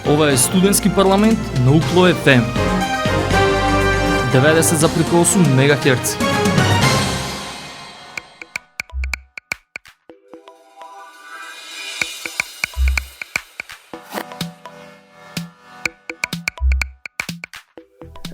Ова е студентски парламент на Укло FM 90,8 МГц.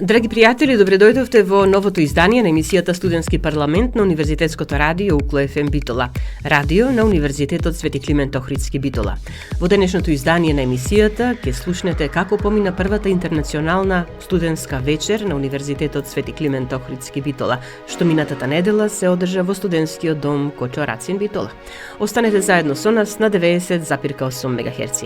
Драги пријатели, добре дојдовте во новото издание на емисијата Студентски парламент на Универзитетското радио Укло FM Битола, радио на Универзитетот Свети Климент Охридски Битола. Во денешното издание на емисијата ќе слушнете како помина првата интернационална студентска вечер на Универзитетот Свети Климент Охридски Битола, што минатата недела се одржа во студентскиот дом Кочо Рацин Битола. Останете заедно со нас на 90,8 МГц.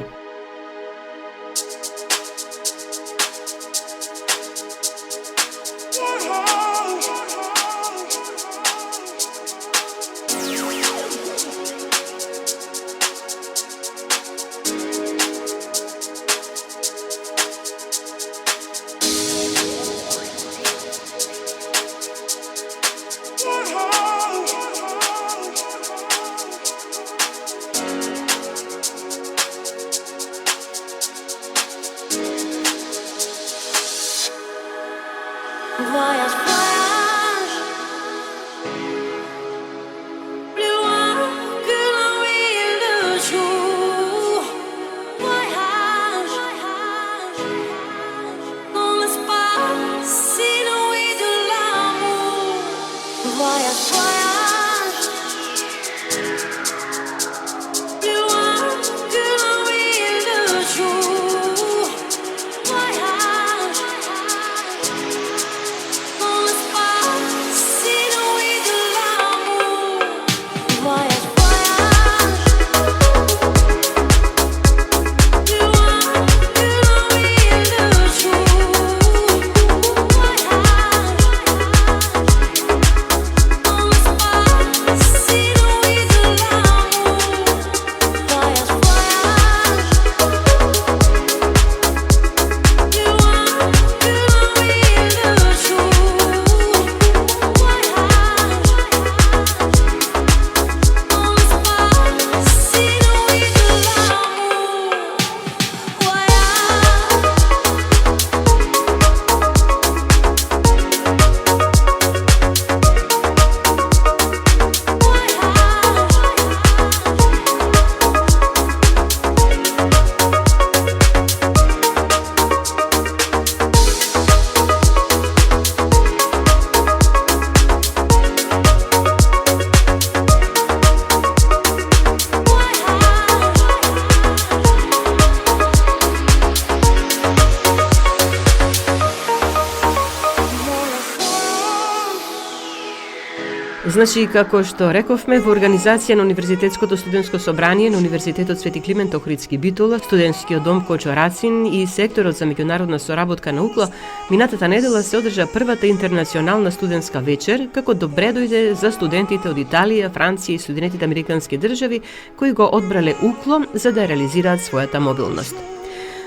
Значи, како што рековме, во организација на Универзитетското студентско собрание на Универзитетот Свети Климент Охридски Битола, студентскиот дом Кочо Рацин и секторот за меѓународна соработка на Укло, минатата недела се одржа првата интернационална студентска вечер, како добре дојде за студентите од Италија, Франција и Соединетите американски држави, кои го одбрале Укло за да реализираат својата мобилност.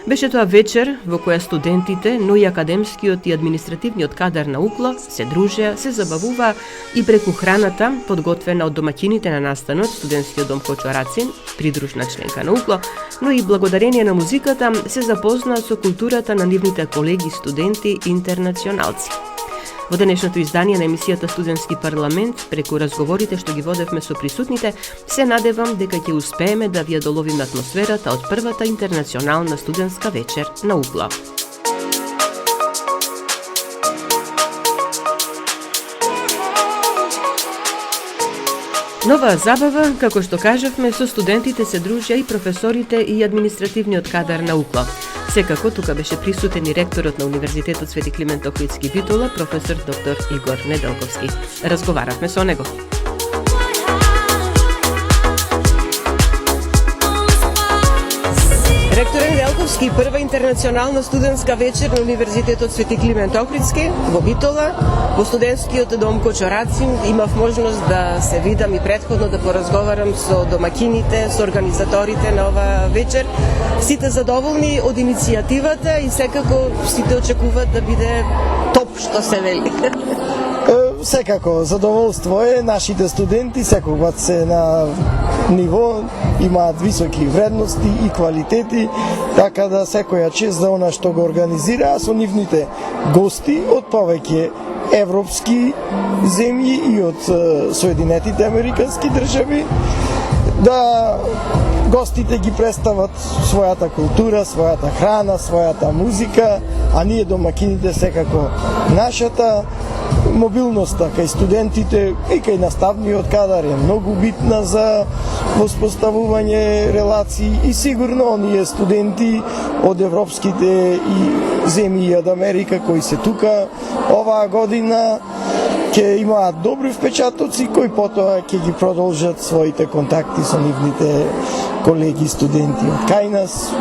Беше тоа вечер во која студентите, но и академскиот и административниот кадар на Укло се дружеа, се забавуваа и преку храната, подготвена од домаќините на настанот, студентскиот дом Кочо Рацин, придружна членка на Укло, но и благодарение на музиката се запознаа со културата на нивните колеги студенти интернационалци. Во денешното издание на емисијата Студентски парламент, преку разговорите што ги водевме со присутните, се надевам дека ќе успееме да ви ја доловиме атмосферата од првата интернационална студентска вечер на Укло. Нова забава, како што кажавме, со студентите се дружеа и професорите и административниот кадар на Укло. Секако тука беше присутен и ректорот на Универзитетот Свети Климент Охридски Битола, професор доктор Игор Неделковски. Разговаравме со него. Ректор Неделковски, прва интернационална студентска вечер на Универзитетот Свети Климент Охридски во Битола, во студентскиот дом Кочо Рацин. Имав можност да се видам и претходно да поразговарам со домакините, со организаторите на ова вечер. Сите задоволни од иницијативата и секако сите очекуваат да биде топ, што се вели. Секако, задоволство е, нашите студенти секогаш се на ниво, имаат високи вредности и квалитети, така да секоја чест за она што го организира, а со нивните гости од повеќе европски земји и од Соединетите американски држави, да гостите ги представат својата култура, својата храна, својата музика, а ние домакините секако нашата. Мобилноста кај студентите и кај наставниот кадар е многу битна за воспоставување релации и сигурно оние студенти од европските и земји од Америка кои се тука оваа година ќе имаат добри впечатоци кои потоа ќе ги продолжат своите контакти со нивните колеги студенти од кај нас.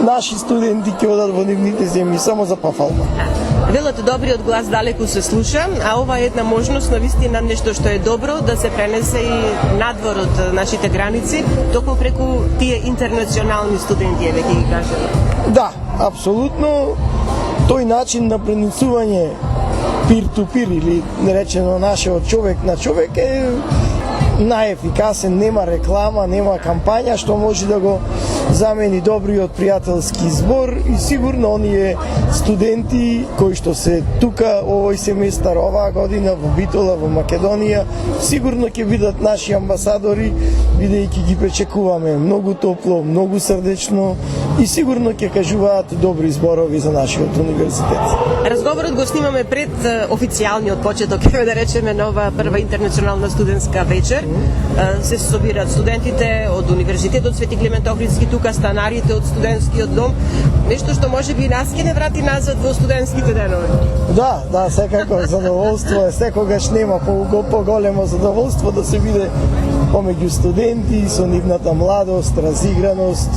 Наши студенти ќе одат во нивните земји само за пафалба. Велат добриот глас далеку се слуша, а ова е една можност на вистина нешто што е добро да се пренесе и надвор од нашите граници, токму преку тие интернационални студенти, веќе ги кажеме. Да, апсолутно. Тој начин на пренесување пир-ту-пир или наречено нашиот човек на човек е најефикасен, нема реклама, нема кампања што може да го замени добриот пријателски збор и сигурно оние студенти кои што се тука овој семестар оваа година во Битола, во Македонија, сигурно ќе бидат наши амбасадори, бидејќи ги пречекуваме многу топло, многу срдечно и сигурно ќе кажуваат добри зборови за нашиот универзитет. Разговорот го снимаме пред официјалниот почеток, да речеме, на оваа прва интернационална студентска вечер. Се собираат студентите од Универзитетот Свети Климент Охридски, тука станарите од студентскиот дом, нешто што може би нас ќе не врати назад во студентските денови. Да, секако задоволство е, секогаш нема поголемо задоволство да се биде помеѓу студенти со нивната младост, разиграност,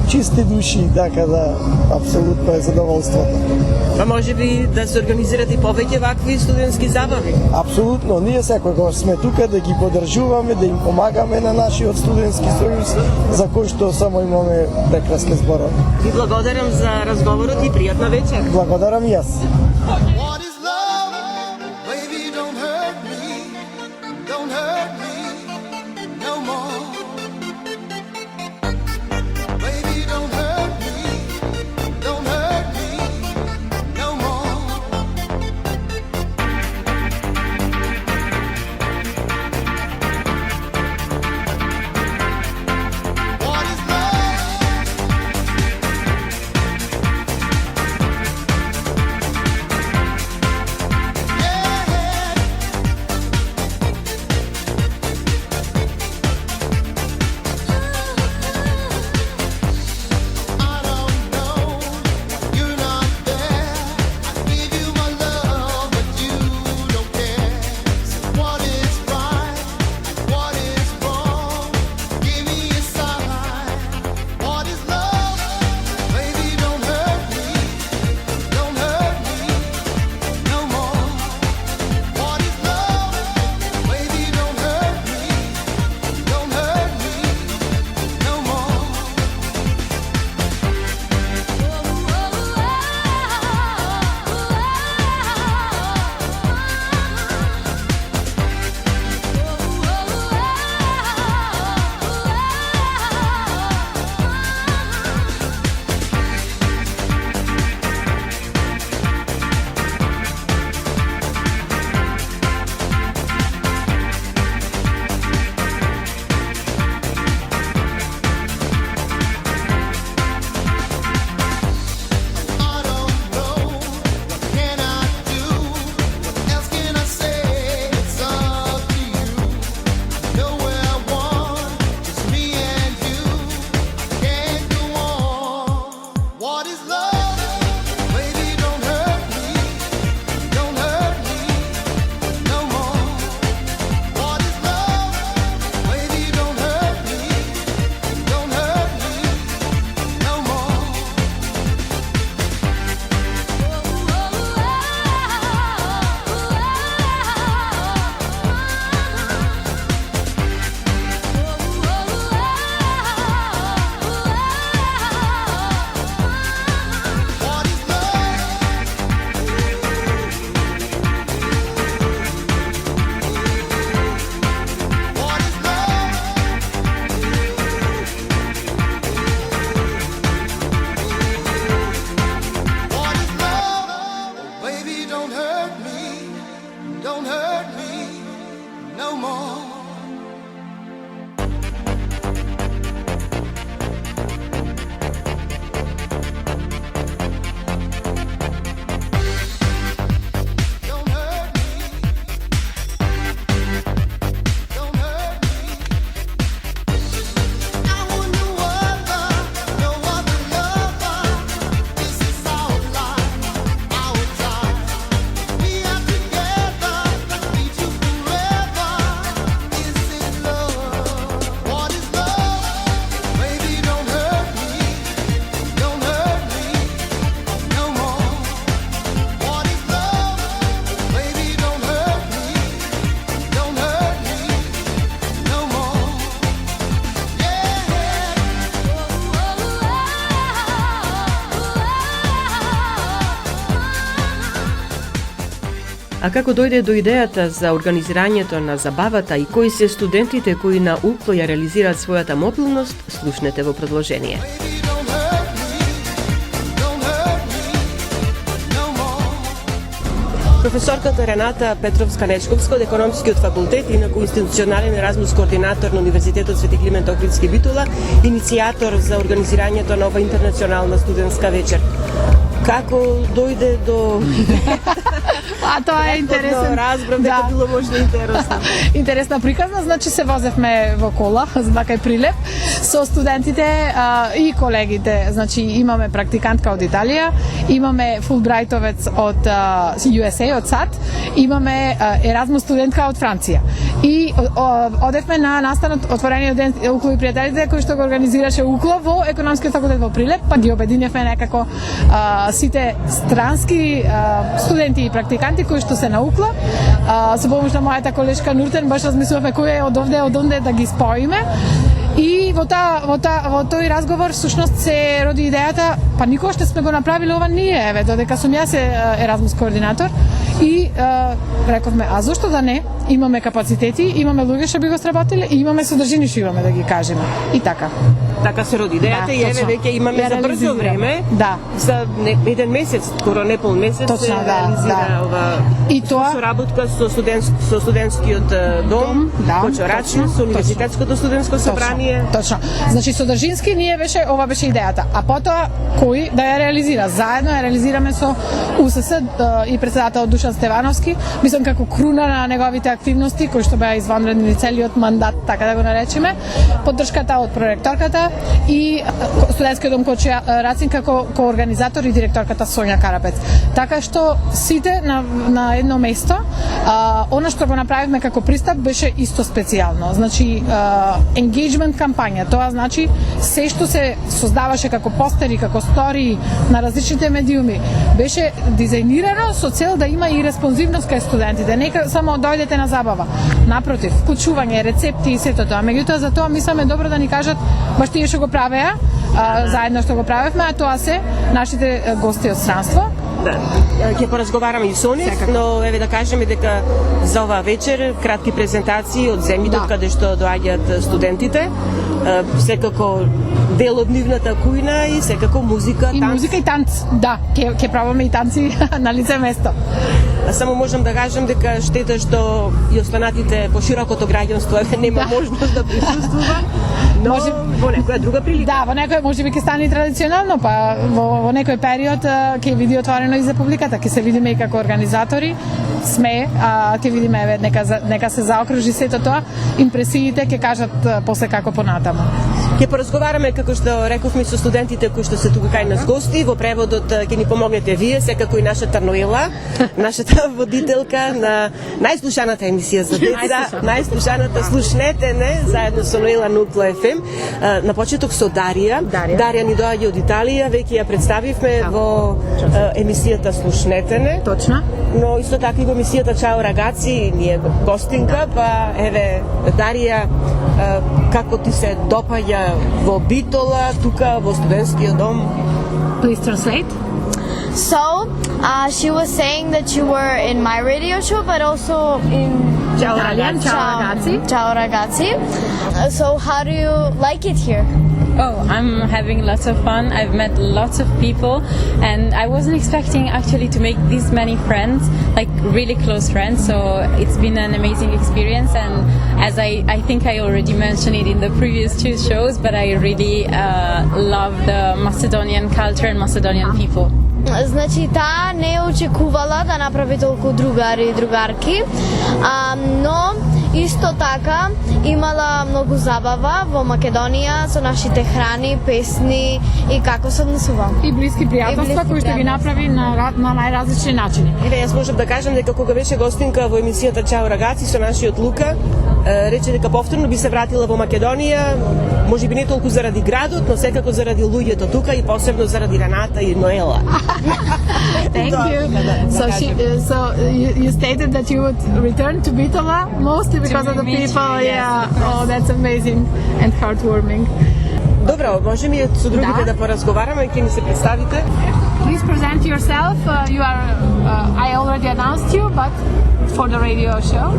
чисти души, така да апсолутно е задоволството. Па може би да се организират и повеќе вакви студентски забави. Апсолутно, ние секогаш сме тука да ги поддржуваме, да им помагаме на нашиот студентски сојуз, за кој што само имаме прекрасни зборови. Ви благодарам за разговорот и пријатна вечер. Благодарам и јас. What is love? Baby, don't hurt me. Don't hurt me no more. Baby, don't hurt me. Don't hurt me no more. What is love? А како дојде до идејата за организирањето на забавата и кои се студентите кои на УКЛО ја реализираат својата мобилност, слушнете во продолжение. Професорката Рената Петровска-Нечковска од Економскиот факултет, инаку институционален Еразмус координатор на Универзитетот Свети Климент Охридски Битола, иницијатор за организирањето на ова интернационална студентска вечер. Како дојде до А тоа е интересен. Разбрав дека било можда интересно. Интересна приказна, значи се возевме во кола, кај Прилеп, со студентите и колегите. Значи имаме практикантка од Италија, имаме фулбрајтовец од USA, од САД, имаме Еразмус студентка од Франција. И одевме на настанот отворениот ден УКЛО и пријателите кој што го организираше УКЛО во Економскиот факултет во Прилеп, па ги обединевме некако сите странски студенти и практиканти кои што се на УКЛО. Со помош на мојата колешка Нуртен баш размислувавме кој е од овде да ги споиме. И во тој разговор всушност се роди идејата, па никогаш не сме го направиле ова ние, еве, додека сум јас Еразмус координатор и рековме, а зошто да не? Имаме капацитети, имаме луѓе што би го сработиле и имаме содржини што имаме да ги кажеме. И така. Така се роди идејата и еве веќе имаме за брзо време. Да. За еден месец, скоро не пол месец се реализира ова и тоа соработка со студентскиот дом, Кочо Рацин, со Универзитетското студентско собрание. Точно. Значи содржински ова беше идејата, а потоа кој да ја реализира? Заедно ја реализираме со УСС и председател Душан Стевановски, мислам како круна на неговите активности кои што беа извонредни целиот мандат, така да го наречеме, поддршката од проректорката и студентскиот дом Кочо Рацин како коорганизатор и директорката Сонја Карапец. Така што сите на едно место, она што го направивме како пристап беше исто специјално. Значи engagement кампања, тоа значи се што се создаваше како постери, како стории на различните медиуми, беше дизајнирано со цел да има и респонзивност кај студентите, нека само дојдете на забава. Напротив, вклучување, рецепти и сето тоа. Меѓутоа за тоа мисламе добро да ни кажат баш тие што го правеа, заедно што го правевме, а тоа се нашите гости од странство. Да, ќе поразговараме и со нив, но еве да кажеме дека за оваа вечер кратки презентации од земјите каде што доаѓаат студентите, секако дел од нивната кујна и секако музика, танц. И музика и танц, да, ќе правиме и танци на лице место. Само можам да кажам дека штета што и останатите по широкото граѓанство нема можност да присуствува. Но во некоја друга прилика. Да, во некој можеби ќе стане традиционално, па во некој период ќе биде отворено и за публиката, ќе се видиме и како организатори. Сме, ќе видиме еве нека се заокружи сето тоа, импресиите ќе кажат после како понатаму. Ќе поразговараме како што рековме со студентите кои што се тука кај нас гости, во преводот ќе ни помогнете вие, секако и нашата Ноела, нашата водителка на најслушаната емисија за деца, најслушаната Слушнете не, заедно со Ноела на УКЛО FM. На почеток со Дарија. Дарија ни доаѓа од Италија, веќе ја представивме во емисијата Слушнете не. Точно. Но исто така и во емисијата Чао рагаци, ние гостинка, па еве Дарија, како ти се допаѓа во Битола, тука во студентскиот дом? Please translate. So, she was saying that you were in my radio show, but also in Ciao Italian, ciao ragazzi. Ciao ragazzi. So, how do you like it here? Oh, I'm having lots of fun. I've met lots of people and I wasn't expecting actually to make this many friends, like really close friends. So it's been an amazing experience, and as I think I already mentioned it in the previous two shows, but I really love the Macedonian culture and Macedonian people. Значи, таа не очекувала да направи толку другари и другарки, но исто така имала многу забава во Македонија со нашите храни, песни и како се однесувам. И блиски пријателства кои што ги направи на најразлични начини. Еве, јас можам да кажам дека кога беше гостинка во емисијата Чао рагаци со нашиот Лука, рече дека повторно би се вратила во Македонија, можеби не толку заради градот, но секако заради луѓето тука и посебно заради Рената и Ноела. Thank you. So you stated that you would return to Bitola mostly because of the people. Yeah. Oh, that's amazing and heartwarming. Добро, можеме и со другите да поразговараме, ќе ни се представите? please present yourself. You are, I already announced you, but for the radio show.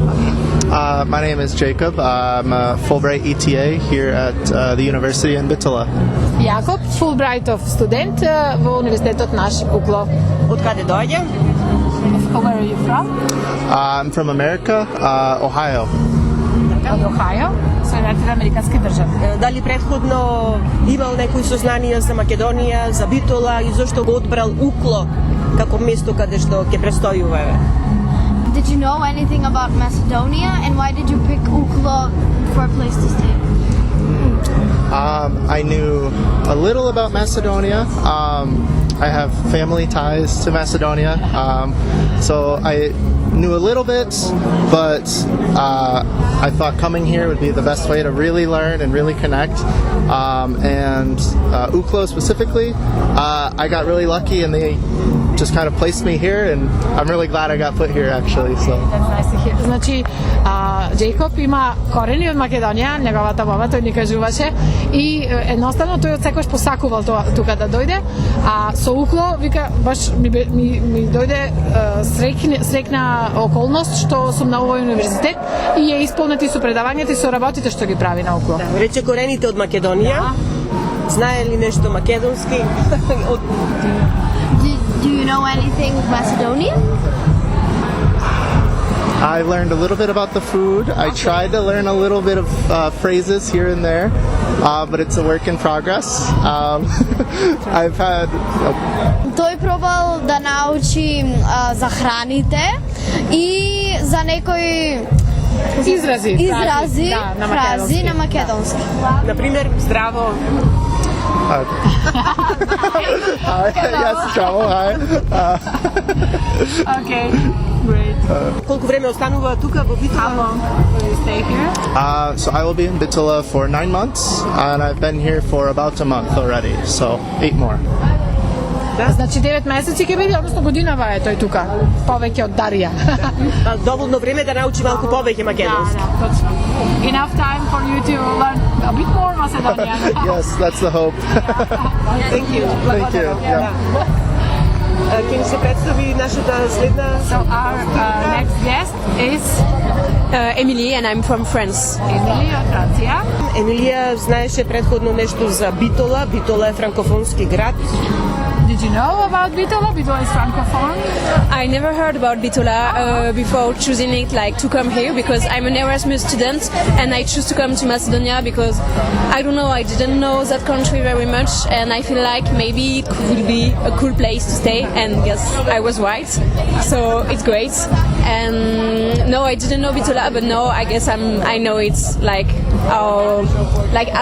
My name is Jacob. I'm a Fulbright ETA here at the University in Bitola. Jakub, Fulbrightov student во универзитетот наш Укло. Од каде доаѓа? Where are you from? I'm from America, Ohio. Од Охајо, Соединетите американски држави. Дали претходно имал некои сознанија за Македонија, за Битола и зошто го одбрал Укло како место каде што ќе престојува? Did you know anything about Macedonia, and why did you pick Uklo for a place to stay? I knew a little about Macedonia. I have family ties to Macedonia, so I knew a little bit, but I thought coming here would be the best way to really learn and really connect. And Uklo specifically, I got really lucky and they just kind of placed me here, and I'm really glad I got put here actually. So. Значи, Джейкоб има корени од Македонија, неговата баба, тој ни кажуваше, и едноставно тој од секојаш посакувал тука да дојде, а со Укло, вика, баш ми дојде срекна околност што сум на овој универзитет и е исполнети со предавањата и со работите што ги прави на Укло. Рече корените од Македонија. Знае ли нешто македонски? Do you know anything Macedonian? I learned a little bit about the food. I tried to learn a little bit of phrases here and there, but it's a work in progress. I've had... Тој пробал да научи за храните и за некои Изрази, фрази на македонски. Например, здраво. Yes, travel. Hi. Okay, great. Колку време останува тука во Битола? How long will you stay here? So I will be in Bitola for 9 months, and I've been here for about a month already, so 8 more. Значи 9 месеци ќе биде, односно годинава е тој тука, повеќе од Дарија. Доволно време да научи малку повеќе македонски. Точно. Enough time for you to learn a bit more Macedonian. Yes, that's the hope. Thank you. Thank you. Yeah. Ќе ни се представи нашата следна... So our next guest is Emily, and I'm from France. Емилија од Франција. Емилија знаеше предходно нешто за Битола. Битола е франкофонски град. Did you know about Bitola? Bitola is francophone. I never heard about Bitola before choosing it, like to come here, because I'm an Erasmus student and I choose to come to Macedonia because I don't know, I didn't know that country very much, and I feel like maybe it could be a cool place to stay, and yes, I was right, so it's great. And no, I didn't know Bitola, but now I guess I know it's like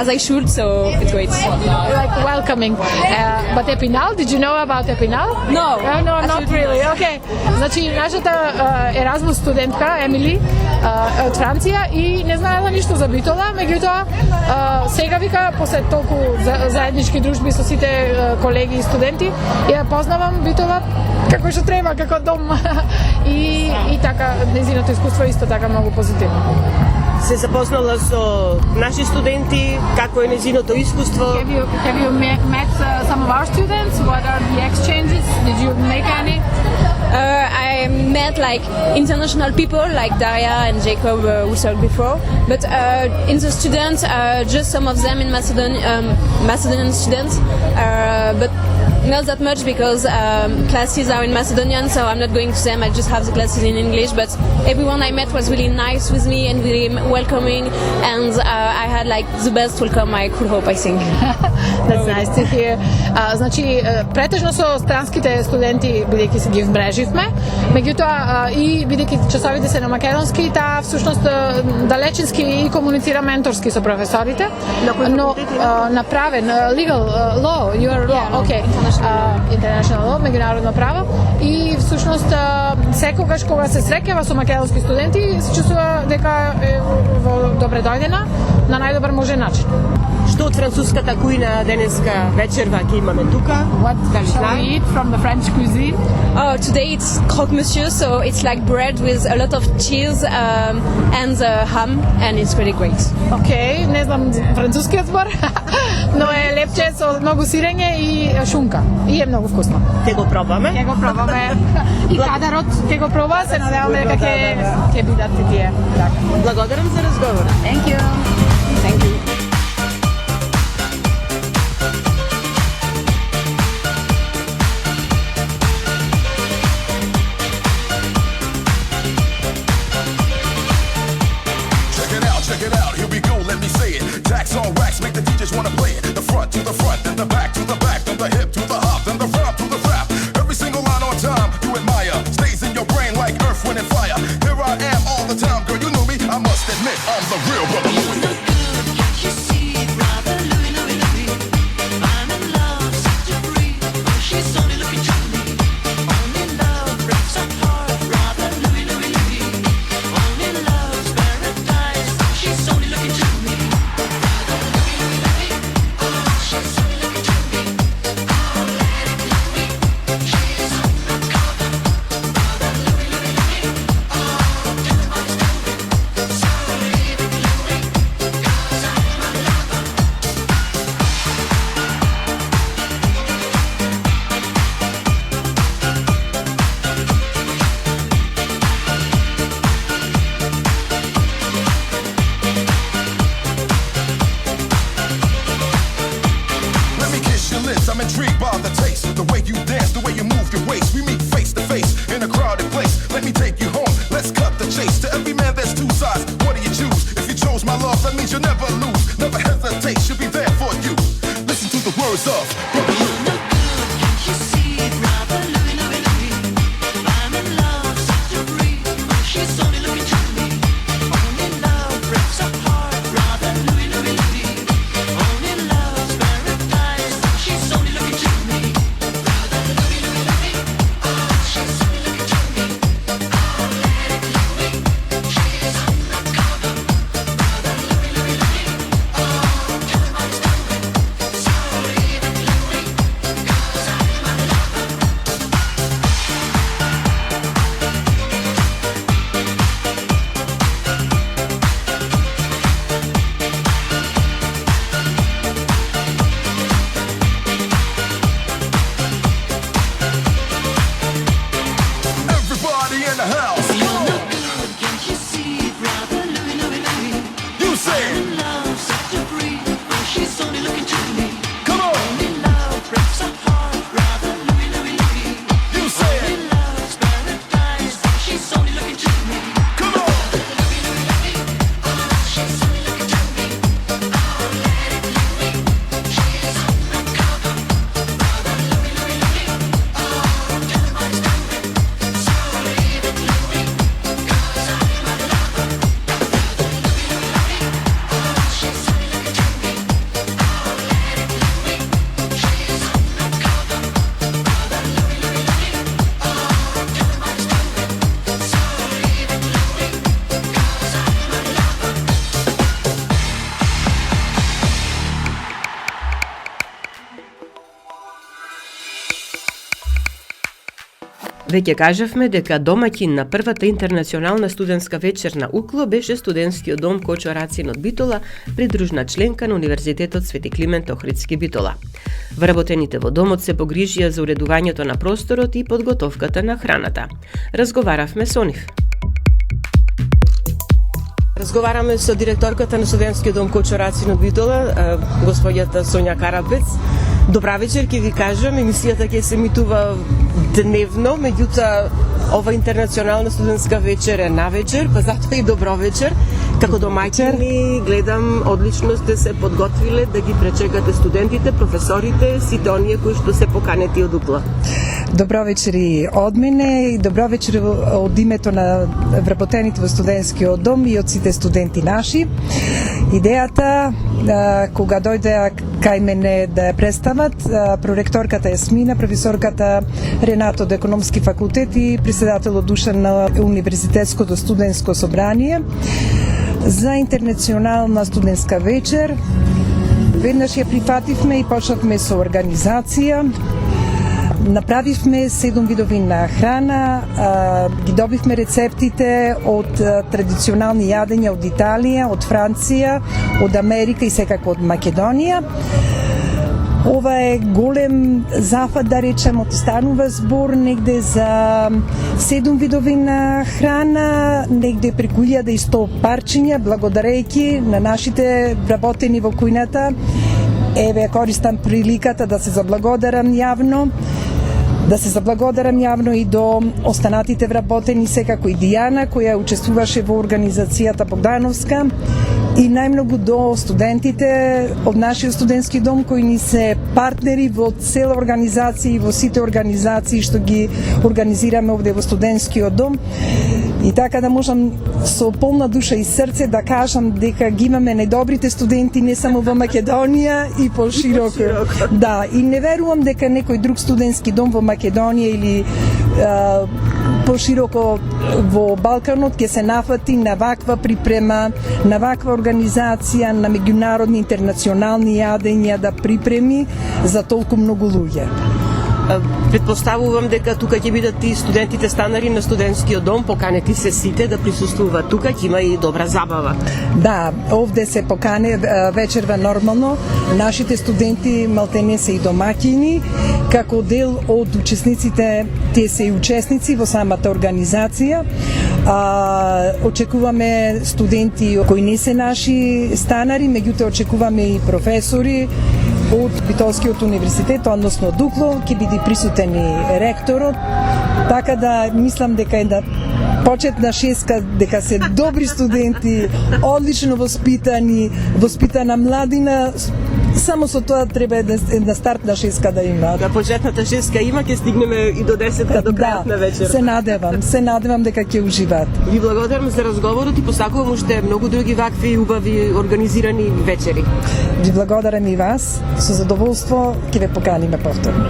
as I should, so it's great. Like welcoming. But Epinal, did you know about Epinal? No. No, not really. Okay. Значи, нашата Erasmus студентка Емили од Франција и не знаела ништо за Битола, меѓутоа сега вика после толку заеднички дружби со сите колеги и студенти, ја познавам Битола како што треба, како дом. и така незиното искуство исто така многу позитивно. Се запознала со наши студенти, како е незиното искуство. Have you met some of our students? What are the exchanges? Did you make any? I met like international people like Daria and Jacob who talked before, but in the students, just some of them in Macedonian students, but not that much because classes are in Macedonian, so I'm not going to them. I just have the classes in English, but everyone I met was really nice with me and really welcoming, and I had like the best welcome I could hope, I think. That's nice to hear. Значи, претежно со странските студенти, бидејќи се ги вмреживме, меѓутоа и бидејќи часовите се на македонски, таа всушност далечински и комуницира менторски со професорите, но направен legal law, your law, okay, international law, меѓународно право, и всушност секогаш кога се среќава со македонски студенти, се чувствува дека е во добре дојдена на најдобар можен начин. Што од француската кујна денеска вечерва ќе имаме тука? What shall we eat from the French cuisine? Oh, today it's croque-monsieur, so it's like bread with a lot of cheese and ham, and it's really great. Okay, не знам францускиот збор, но е хлебче со многу сирење и шунка. И е многу вкусно. Ќе го пробаме. Ќе го пробаме. И кадарот ќе го проба, се надеваме дека ќе бидат и тие. Така. Благодарам за разговор. Thank you. Thank you. Check it out, here we go, let me say it. Tax on wax, make the DJs wanna play it. The front to the front, then the back to the back, then the hip to the hop, then the front to the rap. Every single line on time, you admire. Stays in your brain like earth, wind, and fire. Here I am all the time, girl, you knew me. I must admit, I'm the real brother Louie. I'm intrigued by the taste, the way you dance, the way you move your waist. We meet face to face in a crowded place. Let me take you home, let's cut the chase. To every man there's two sides, what do you choose? If you chose my love, that means you'll never lose. Never hesitate, she'll be there for you. Listen to the words of Brother Louie. Веќе кажавме дека домаќин на првата интернационална студентска вечер на УКЛО беше студентскиот дом Кочо Рацин од Битола, придружна членка на Универзитетот Свети Климент Охридски Битола. Вработените во домот се погрижија за уредувањето на просторот и подготовката на храната. Разговаравме со нив. Разговараме со директорката на студентскиот дом Кочо Рацин од Битола, господјата Сонја Карапец. Добра вечер, ќе ви кажам, емисијата ќе се емитува дневно, меѓутоа ова интернационална студентска вечер е навечер, па затоа и добро вечер. Како домаќини гледам одлично сте се подготвиле да ги пречекате студентите, професорите, сите оние кои што се поканети од УКЛО. Добро вечер и од мене и добро вечер од името на вработените во студентскиот дом и од сите студенти наши. Идејата, кога дојде кај мене да ја представат, проректорката Јасмина, професорката Ренато од економски факултет и председателот Душан на Универзитетското студентско собрание за интернационална студентска вечер. Веднаш ја прифативме и почнавме со организација. Направивме 7 видови на храна, ги добивме рецептите од традиционални јадења од Италија, од Франција, од Америка и секако од Македонија. Ова е голем зафат, да речем, станува збор негде за 7 видови на храна, негде преку 1100 парчиња, благодарејќи на нашите вработени во кујната. Еве, користам приликата да се заблагодарам јавно. Да се заблагодарам јавно и до останатите вработени, секако и Дијана, која учествуваше во организацијата Богдановска, и најмногу до студентите од нашиот студентски дом, кои ни се партнери во цела организација и во сите организации што ги организираме овде во студентскиот дом. И така да можам со полна душа и срце да кажам дека ги имаме најдобрите студенти не само во Македонија и пошироко. Да, и не верувам дека некој друг студентски дом во Македонија или пошироко во Балканот ќе се нафати на ваква припрема, на ваква организација, на меѓународни интернационални јадења да припреми за толку многу луѓе. Предпоставувам дека тука ќе бидат и студентите станари на студентскиот дом, поканети се сите да присуствуваат тука, ќе има и добра забава. Да, овде се покане вечерва нормално, нашите студенти малтене се и домаќини, како дел од учесниците, тие се и учесници во самата организација. Очекуваме студенти кои не се наши станари, меѓутоа очекуваме и професори од Битолскиот универзитет, односно Дукло, ќе биде присутен и ректорот, така да мислам дека е да почетна шеска, дека се добри студенти, одлично воспитани, воспитана младина. Само со тоа треба една стартна шеска да има. Да, почетната шеска има, ќе стигнеме и до 10 до крајот на вечер. Се надевам дека ќе уживаат. Ви благодарам за разговорот и посакувам уште многу други вакви убави организирани вечери. Ви благодарам и вас. Со задоволство ќе ве поканиме повторно.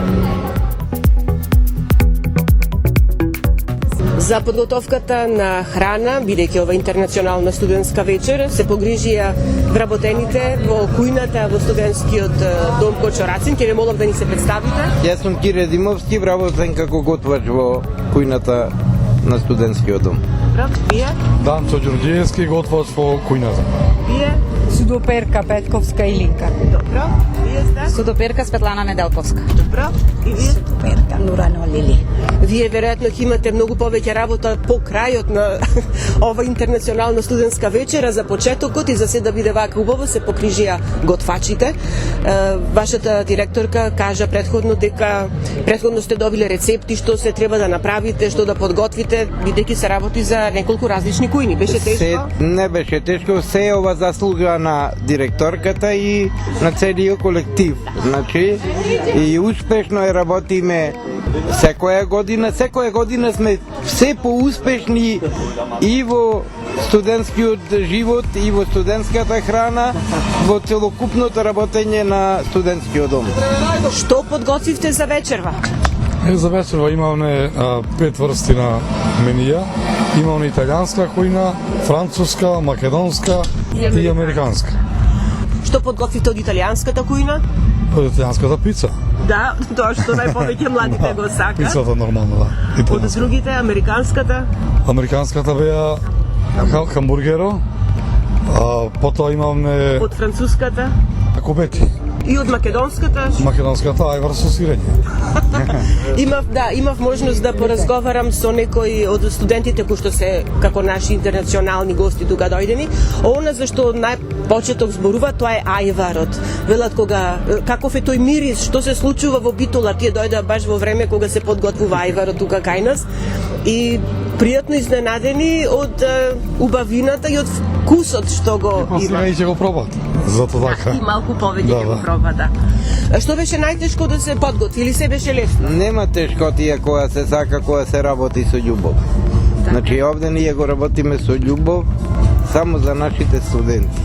За подготовката на храна, бидејќи ова интернационална студентска вечер, се погрижија вработените во кујната во студентскиот дом Кочо Рацин. Ќе ве молам да ни се представите. Јас сум Кире Димовски, вработен како готвач во кујната на студентскиот дом. Вие? Данцо Ѓорѓиевски, готвач во кујната. Вие? Судоперка Петковска Илинка. Добро. Вие сте? Судоперка Светлана Неделковска. Добро. И вие? Судоперка Нурано Лили. Вие веројатно ќе имате многу повеќе работа по крајот на ова интернационална студентска вечера. За почетокот и за се да биде вака убаво се покрижија готвачите. Вашата директорка кажа претходно сте добиле рецепти што се треба да направите, што да подготвите, бидејќи се работи за неколку различни кујни. Беше тешко? Не беше тешко, се е ова заслуга на директорката и на целиот колектив. Значи, и успешно е работиме секоја година сме се поуспешни и во студентскиот живот и во студентската храна, во целокупното работење на студентскиот дом. Што подготвивте за вечерва? За вечерва имаме 5 врсти на менија. Имаме италијанска кујна, француска, македонска и американска. Што подготвите од италијанската кујна? Од италијанската пица. Да, тоа што најповеќе младите го сака. Пицата нормално, да. Од другите, американската? Американската беа хамбургеро, потоа имаме... Од француската? Кубети. И од македонската? Македонската ајвар со сирење. Имав можност да поразговарам со некои од студентите кои што се како наши интернационални гости тука дојдени. Она зашто најпочеток зборува тоа е ајварот. Велат каков е тој мирис, што се случува во Битола, тие дојдоа баш во време кога се подготвува ајварот тука кај нас и пријатно изненадени од убавината и од вкусот што го има. И ќе го пробат. Зато така. И малку повеќе ќе го проба, да. Што беше најтешко да се подготви или се беше лесно? Нема тешкотија која се сака, која се работи со љубов. Значи овде ние го работиме со љубов само за нашите студенти.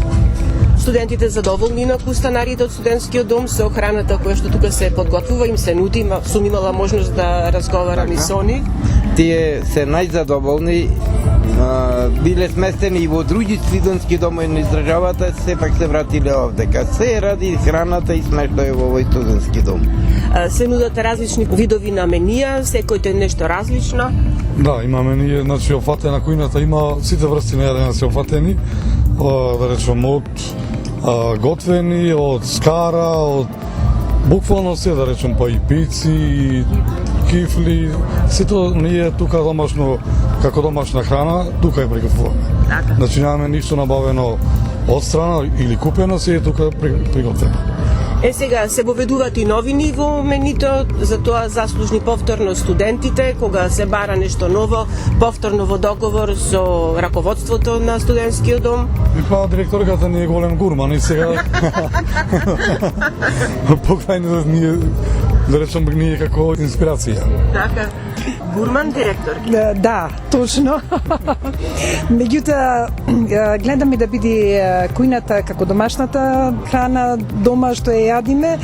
Студентите задоволни на станарите од студентскиот дом со храната која што тука се подготвува, им се нуди, сум имала можност да разговарам и со нив. Тие се најзадоволни, биле сместени и во други студентски домови на издржавата, сепак се вратиле овдека. Се ради храната и смештај во овој студентски дом. Се нудат различни видови на менија, секој е нешто различно. Да, има менија, значи офатена кујната има сите врсти на јадење се офатени, да речем од готвени, од скара, од Буквално се, да речем, па и пици, и кифли, сето ние тука домашно, како домашна храна, тука ја приготвуваме. Значи нямаме ништо набавено од страна или купено, се е тука приготвено. Сега се воведуваат и новини во менито, за тоа заслужни повторно студентите, кога се бара нешто ново, повторно во договор со раководството на студентскиот дом. И па директорката ни е голем гурман и сега покрајно да ние, да речем, ние како инспирација. Така. Гурман директор. Да, точно. Меѓутоа, гледаме да биде кујната како домашната храна дома што ја јадиме,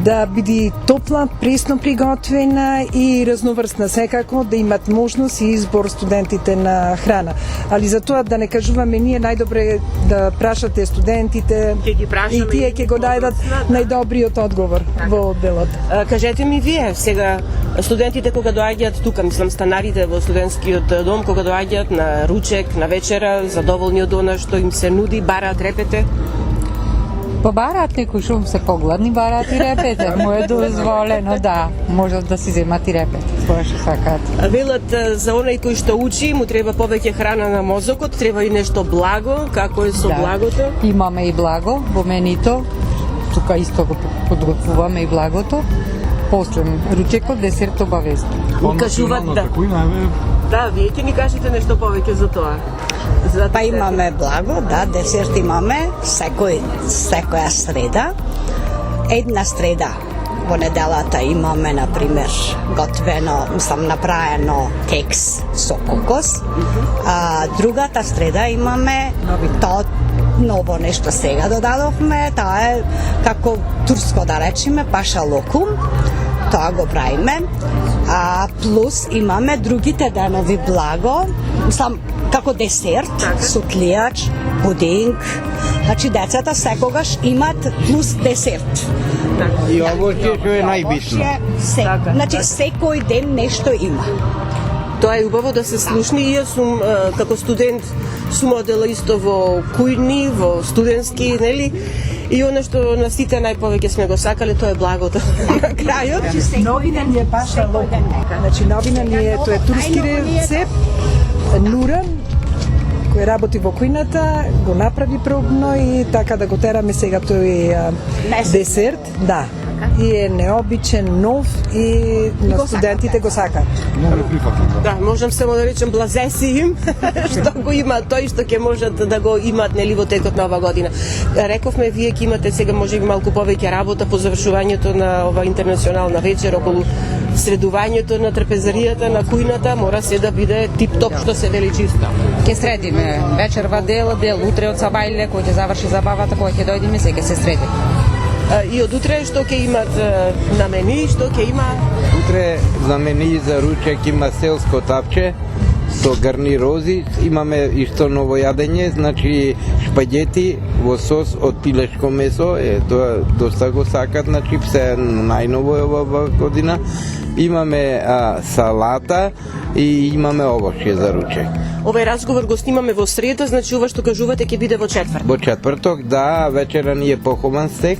да биде топла, пресно приготвена и разноврсна секако, да имат можност и избор студентите на храна. Али за тоа да не кажуваме ние најдобре да прашате студентите и тие ќе го најдат најдобриот одговор во одделот. Кажете ми вие, сега студентите кога доаѓаат тука, мислам станарите во студентскиот дом, кога доаѓаат на ручек, на вечера, задоволни од она што им се нуди, бараат репете? Па бараат некои шум се погладни, бараат и репете. Му е дозволено, да, можат да си земат и репете, кога што сакаат. Велат за оној кој што учи, му треба повеќе храна на мозокот, треба и нешто благо, како е со благото? Имаме и благо во менито, тука исто го подготвуваме и благото. После ручекот, десерт обавезно. Кажуваат да, вие ќе ни кажете нешто повеќе за тоа. Па имаме благо, да, десерт имаме секоја среда. Една среда во неделата имаме, например, готвено, направено кекс со кокос. А другата среда имаме тоа ново нешто сега додадовме, тоа е како турско да речеме, паша локум. Тоа го правиме. А плюс имаме другите денови благо, како десерт, сутлијач, пудинг. Значи децата секогаш имат плюс десерт. И овошје што е најбитно. Значи секој ден нешто има. Тоа е убаво да се слушни и јас сум како студент сум одела исто во кујни, во студентски, нели? И оно што на сите најповеќе сме го сакале, тоа е благото на крајот. Новина ни е паша локум. Значи новина ни е, тоа е турски рецепт, Нуран, кој работи во кујната, го направи пробно и така да го тераме сега тој десерт. Да. И е необичен, нов и на студентите го сакаат. Да, можам само да речем блазе си им, што го има тој што ќе можат да го имаат нели во текот на ова година. Рековме, вие ќе имате сега можеби малку повеќе работа по завршувањето на ова интернационална вечер, околу средувањето на трапезаријата, на кујната, мора се да биде тип-топ, што се вели чисто. Ќе средиме вечерва дел, утре од сабајле, кој ќе заврши забавата, кој ќе дојдеме, се ќе се средиме. И од утре што ќе имат на мени, што ќе има? Утре за мени за ручек има селско тапче со гарнирози, имаме исто ново јадење, значи шпагети во сос од пилешко месо, тоа доста го сакат, значи се најново е ова година. Имаме салата и имаме овошје за ручек. Овој разговор го снимаме во среда, значи ова што кажувате ќе биде во четврток. Во четврток, да, вечера ни е похоман стек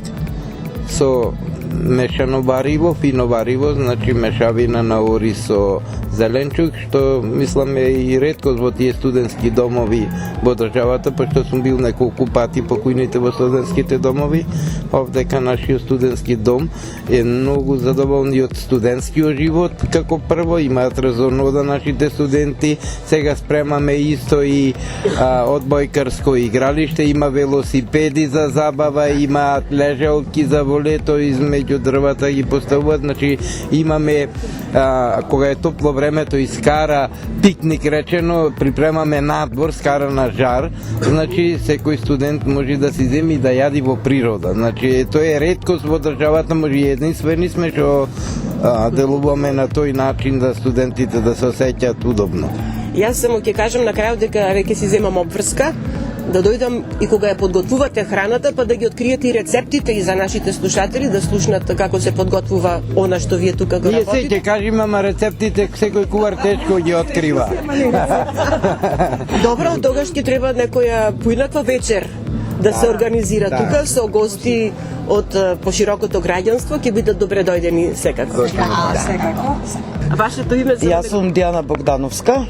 со мешано вариво, фино вариво, значи мешавина на ориз со зеленчук, што мислам е и реткост во тие студентски домови во државата, пошто сум бил неколку пати по кујните во студентските домови. Овдека нашиот студентски дом е многу задоволни од студентскиот живот, како прво имаат разнода нашите студенти. Сега спремаме исто и одбојкарско игралиште, има велосипеди за забава, имаат лежалки за волето измеѓу дрвата ги поставуваат, значи имаме кога е топло времето искара пикник речено, припремаме надвор, скара на жар, значи секој студент може да си земи да јади во природа. Значи тоа е реткост во државата, може единствени сме што делуваме на тој начин да студентите да се осеќаат удобно. Јас само ќе кажам на крајот дека веќе си земам обврска, да дојдам и кога ја подготвувате храната, па да ги откриете и рецептите и за нашите слушатели, да слушнат како се подготвува она што вие тука го работите. Ние се ќе кажеме, ама рецептите секој кувар тешко ги открива. Добро, тогаш ќе треба некоја поинаква вечер да се организира тука со гости од поширокото граѓанство, ќе бидат добре дојдени секако. Секако. А вашето име за Јас сум Дијана Богдановска.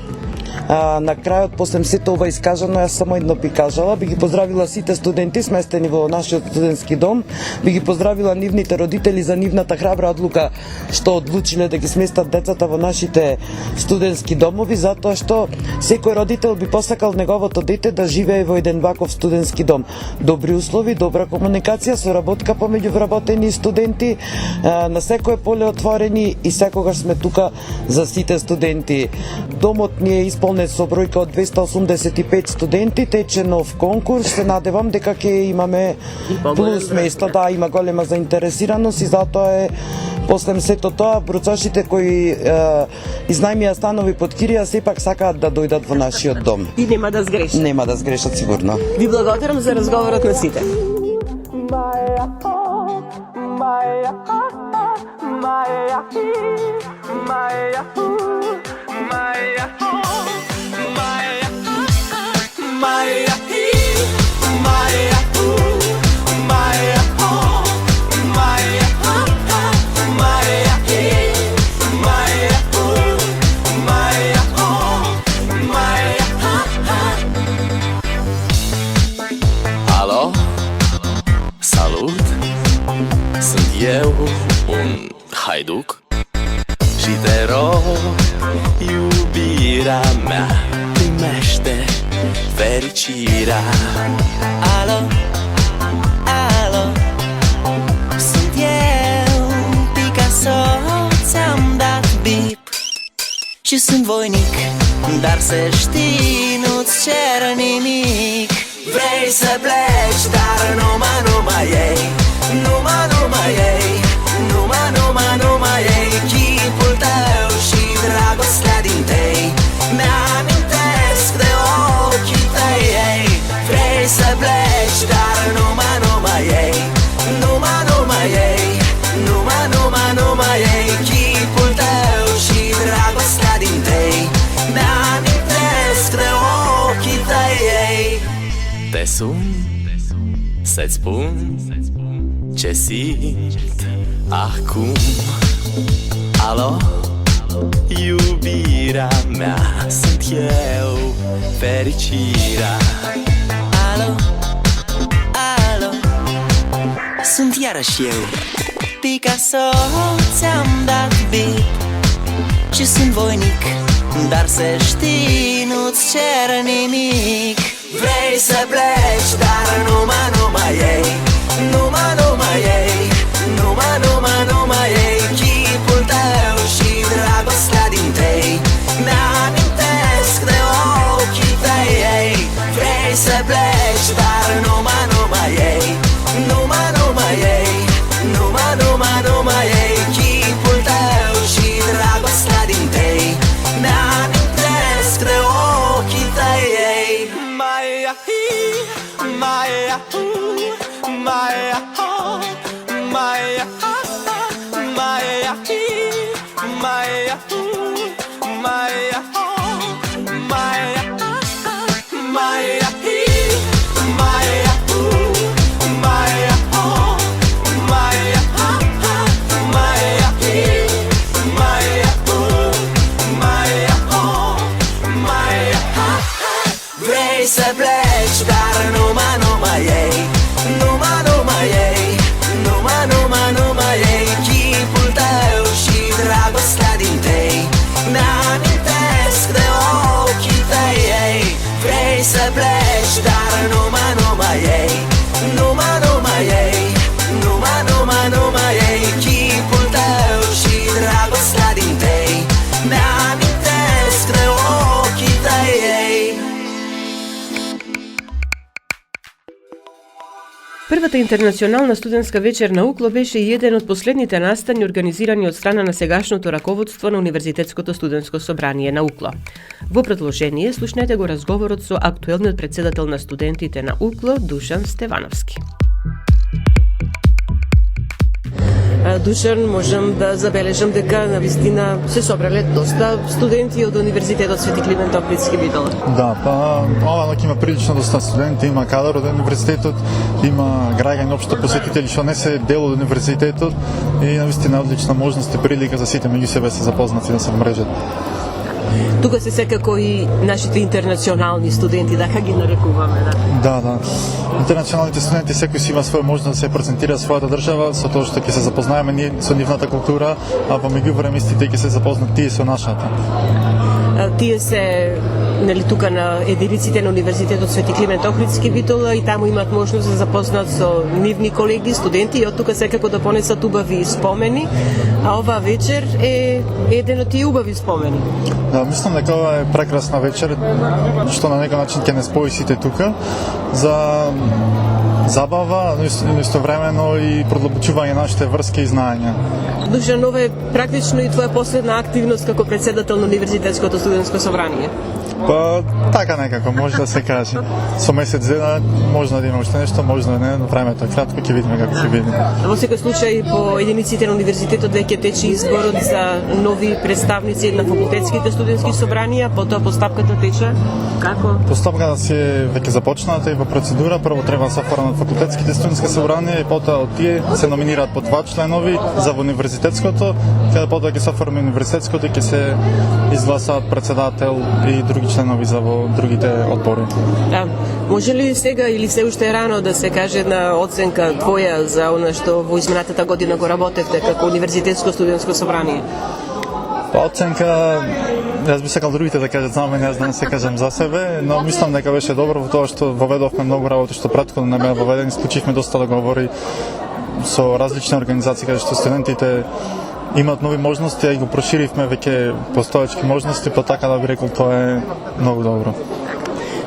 На крајот, после сето ова искажано, јас само едно би кажала. Би ги поздравила сите студенти сместени во нашиот студентски дом. Би ги поздравила нивните родители за нивната храбра одлука што одлучиле да ги сместат децата во нашите студентски домови, затоа што секој родител би посакал неговото дете да живее во еден ваков студентски дом. Добри услови, добра комуникација, соработка помеѓу вработени студенти, на секое поле отворени и секогаш сме тука за сите студенти. Домот ни е исполнет со бројка од 285 студенти, тече нов конкурс, се надевам дека ќе имаме плюс места, да, има голема заинтересираност и затоа е после сето тоа процошите кои изнајмија станови под кирија сепак сакаат да дојдат во нашиот дом. И нема да сгрешат. Нема да сгрешат сигурно. Ви благодарам за разговорот на сите. Alo, salut, sunt eu, un haiduc și te rog, iubirea mea, primește fericirea. Alo, alo, sunt eu, Picasso, ți-am dat bip și sunt voinic, dar să știi, nu-ți cer nimic. Vrei să pleci, dar numai ei, numai ei, numai ei, chipul tău și dragostea din tei, mi-amintesc de ochii tăi, ei. Vrei să pleci, dar numai ei, numai ei, numai ei, chipul tău și dragostea din tei, mi-amintesc de ochii tăi, ei. Te sun să-ți spun ce simt acum. Alo, iubirea mea, sunt eu, fericirea. Alo, alo, sunt iarăși eu, Picasso, ți-am dat bip și sunt voinic, dar să știi, nu-ți cer nimic. Vrei să pleci, dar numai ei, numai ei, numai ei, chipul tău și dragostea din tei, mi-amintesc de ochii tăi, ei. Vrei să pleci, dar numai ei, numai ei, numai ei, chipul tău și dragostea din tei, mi-amintesc de ochii tăi, ei. Vrei să pleci, dar numai ei, numai ei, numai ei, chipul tău și dragostea din tei, mi-amintesc de ochii tăi, ei. Vrei să pleci, dar numai ei, numai ei, numai ei, chipul tău și dragostea din tei, mi-amintesc de ochii tăi, ei. Првата интернационална студентска вечер на УКЛО беше еден од последните настани организирани од страна на сегашното раководство на Универзитетското студентско собрание на УКЛО. Во продолжение слушнете го разговорот со актуелниот претседател на студентите на УКЛО Душан Стевановски. Душан, можам да забележам дека навистина се собрале доста студенти од Универзитетот Свети Климент Охридски Битола. Да, па ова ноќ има прилично доста студенти, има кадар од универзитетот, има граѓани општо посетители што не се дел од универзитетот и навистина одлична можност и прилика за сите меѓу себе се запознати да се вмрежат. Тука се секако и нашите интернационални студенти, дека ги нарекуваме, да. Да. Интернационалните студенти секој си има своја можност да се презентира својата држава со тоа што ќе се запознаеме ние со нивната култура, а помеѓу време истите ќе се запознат тие со нашата. Тие се тука на единиците на Универзитетот Свети Климент Охридски Битола и таму имаат можност да запознат со нивни колеги, студенти и од тука секако да понесат убави спомени, а оваа вечер е еден од тие убави спомени. Да, мислам дека ова е прекрасна вечер, што на некој начин ќе не спои сите тука за забава, но истовремено и продлабочување нашите врски и знаења. Душан, ова е практично и твоја последна активност како председател на Универзитетското студентско собрание. Па, така некако, може да се каже. Со месец дена можно да има уште нешто, можно да не, но времето е кратко, ќе видиме како ќе биде. Во секој случај, по единиците на универзитетот веќе тече изборот за нови представници на факултетските студентски собранија, потоа постапката тече како? Постапката си е веќе започната и во процедура. Прво треба да се оформат факултетските студентски собранија и потоа од тие се номинираат по 2 членови за во универзитетското, каде потоа ќе се оформи универзитетското и ќе се изгласаат председател и други членови за во другите одбори. Да. Може ли сега или се уште рано да се каже една оценка твоја за она што во изминатата година го работевте како универзитетско студентско собрание? Па оценка, јас би сакал другите да кажат за мене, јас да не се кажам за себе, но мислам дека беше добро во тоа што воведовме многу работи што претходно не беа воведени, склучивме доста договори со различни организации каде што студентите имаат нови можности, а и го проширивме веќе постоечки можности, па така да би рекол тоа е многу добро.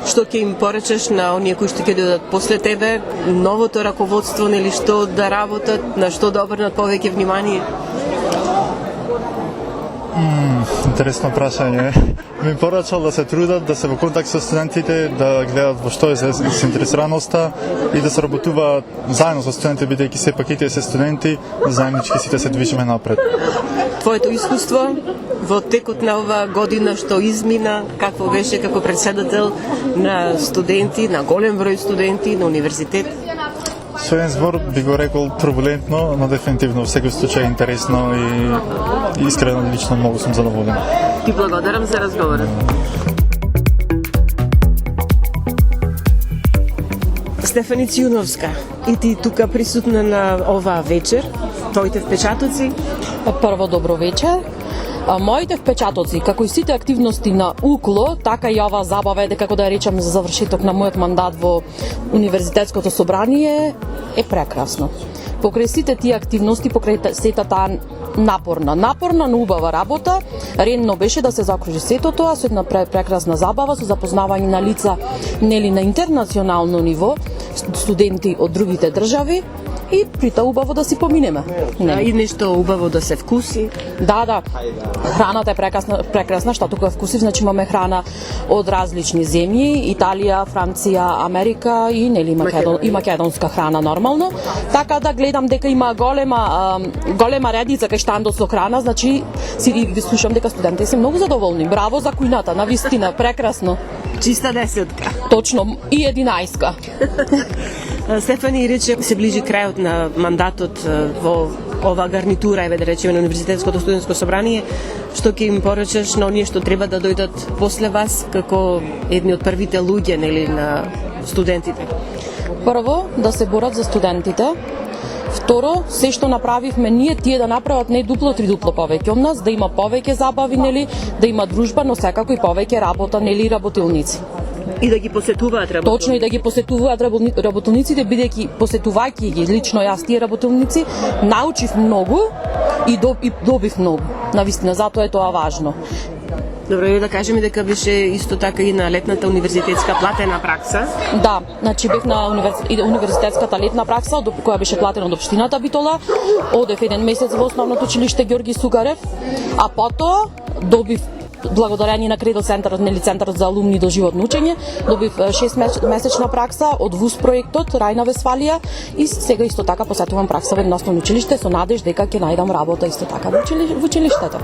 Што ќе им поречеш на оние кои што ќе дојдат после тебе, новото раководство, нели што да работат, на што да обрнат повеќе внимание? Интересно прашање. Ми порачал да се трудат, да се во контакт со студентите, да гледат во што е заинтересираноста и да се работуваат заедно со студентите, бидејќи сепак и тие се студенти, заеднички сите се движиме напред. Твоето искуство во текот на оваа година што измина, какво беше како председател на студенти, на голем број студенти на универзитет? Со еден збор би го рекол турбулентно, но дефинитивно во секој случај интересно и искрено лично многу сум задоволен. Ти благодарам за разговорот. Стефани Цијуновска, и ти тука присутна на оваа вечер, твоите впечатоци? Прво добро вечер. Моите впечатоци, како и сите активности на УКЛО, така и оваа забава е како да ја речам за завршеток на мојот мандат во Универзитетското собрание е прекрасно. Покрај сите тие активности, покрај сета таа напорна, но убава работа, редно беше да се закружи сето тоа со една прекрасна забава, со запознавање на лица нели на интернационално ниво, студенти од другите држави, и при тоа убаво да си поминеме. И нешто убаво да се вкуси. Да. Храната е прекрасна, што тука вкусив, значи имаме храна од различни земји, Италија, Франција, Америка и нели и македонска храна нормално. Така да гледам дека има голема редица кај штандот со храна, значи си ги слушам дека студентите се многу задоволни. Браво за кујната, навистина прекрасно. Чиста 10. Точно, и 11. Стефани рече се ближи крајот на мандатот во ова гарнитура, еве да речеме, на Универзитетското студентско собрание. Што ќе им порачаш на оние што треба да дојдат после вас како едни од првите луѓе, нели, на студентите? Прво, да се борат за студентите. Второ, се што направивме ние, тие да направат не дупло, тридупло повеќе од нас, да има повеќе забави, нели, да има дружба, но секако и повеќе работа, нели, работилници. И да ги посетуваат работилници. Точно, и да ги посетуваат работилниците, бидејќи посетувајќи ги лично јас тие работилници, научив многу и добив многу. Навистина, затоа е тоа важно. Добро, и да кажеме дека беше исто така и на летната универзитетска платена пракса. Да, значи бев на универзитетската летна пракса, која беше платена од општината Битола. Одев еден месец во основното училиште Ѓорги Сугарев, а потоа добив благодарение на Кредо центарот, нели центарот за алумни до животно учење, добив 6-месечна пракса од ВУЗ проектот Рајна Весфалија и сега исто така посетувам пракса во едно основно училиште со надеж дека ќе најдам работа исто така во училиштето.